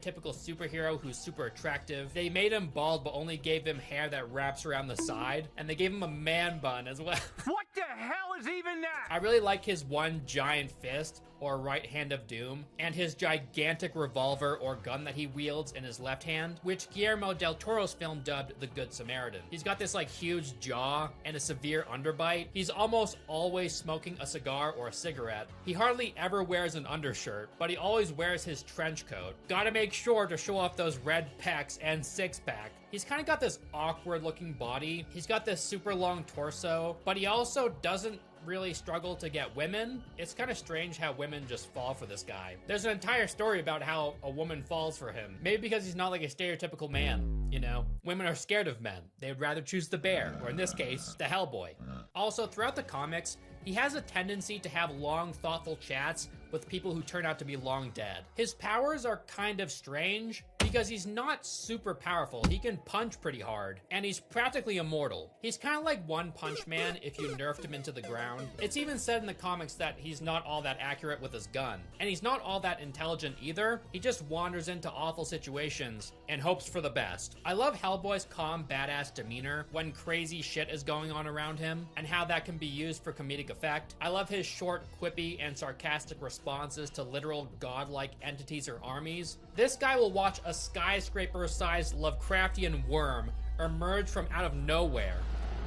typical superhero who's super attractive. They made him bald but only gave him hair that wraps around the side, and they gave him a man bun as well. What the hell is even that? I really like his one giant fist, or right hand of doom, and his gigantic revolver or gun that he wields in his left hand, which Guillermo del Toro's film dubbed the Good Samaritan. He's got this like huge jaw and a severe underbite. He's almost always smoking a cigar or a cigarette. He hardly ever wears an undershirt, but he always wears his trench coat. Gotta make sure to show off those red pecs and six-pack. He's kind of got this awkward looking body. He's got this super long torso, but he also doesn't really struggle to get women. It's kind of strange how women just fall for this guy. There's an entire story about how a woman falls for him. Maybe because he's not like a stereotypical man, you know? Women are scared of men. They would rather choose the bear, or in this case, the Hellboy. Also, throughout the comics, he has a tendency to have long, thoughtful chats with people who turn out to be long dead. His powers are kind of strange because he's not super powerful. He can punch pretty hard, and he's practically immortal. He's kind of like One Punch Man if you nerfed him into the ground. It's even said in the comics that he's not all that accurate with his gun, and he's not all that intelligent either. He just wanders into awful situations and hopes for the best. I love Hellboy's calm, badass demeanor when crazy shit is going on around him, and how that can be used for comedic effect. I love his short, quippy, and sarcastic responses to literal godlike entities or armies. This guy will watch a skyscraper-sized Lovecraftian worm emerge from out of nowhere,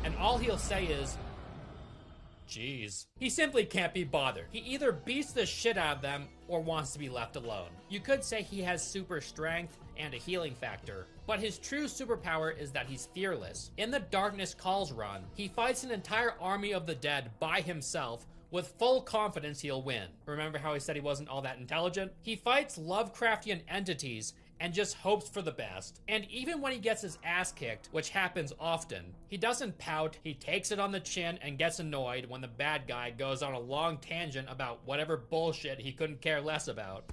and all he'll say is, "Jeez." He simply can't be bothered. He either beats the shit out of them or wants to be left alone. You could say he has super strength and a healing factor, but his true superpower is that he's fearless. In the Darkness Calls run, he fights an entire army of the dead by himself with full confidence he'll win. Remember how he said he wasn't all that intelligent? He fights Lovecraftian entities and just hopes for the best. And even when he gets his ass kicked, which happens often, he doesn't pout, he takes it on the chin and gets annoyed when the bad guy goes on a long tangent about whatever bullshit he couldn't care less about.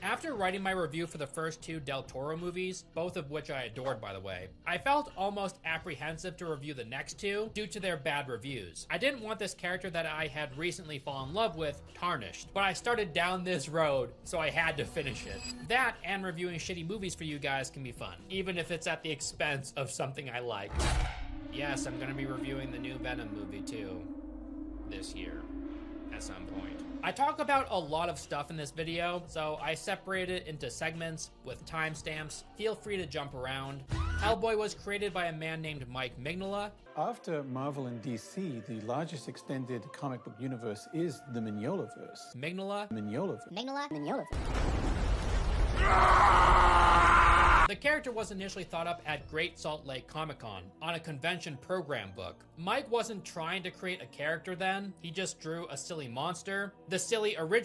After writing my review for the first two Del Toro movies, both of which I adored by the way, I felt almost apprehensive to review the next two due to their bad reviews. I didn't want this character that I had recently fallen in love with tarnished, but I started down this road, so I had to finish it. That and reviewing shitty movies for you guys can be fun, even if it's at the expense of something I like. Yes, I'm gonna be reviewing the new Venom movie too, this year, at some point. I talk about a lot of stuff in this video, so I separate it into segments with timestamps. Feel free to jump around. Hellboy was created by a man named Mike Mignola. After Marvel and DC, the largest extended comic book universe is the Mignolaverse. Mignola. Mignolaverse. Mignola. The character was initially thought up at Great Salt Lake Comic-Con on a convention program book. Mike wasn't trying to create a character then, he just drew a silly monster. The silly original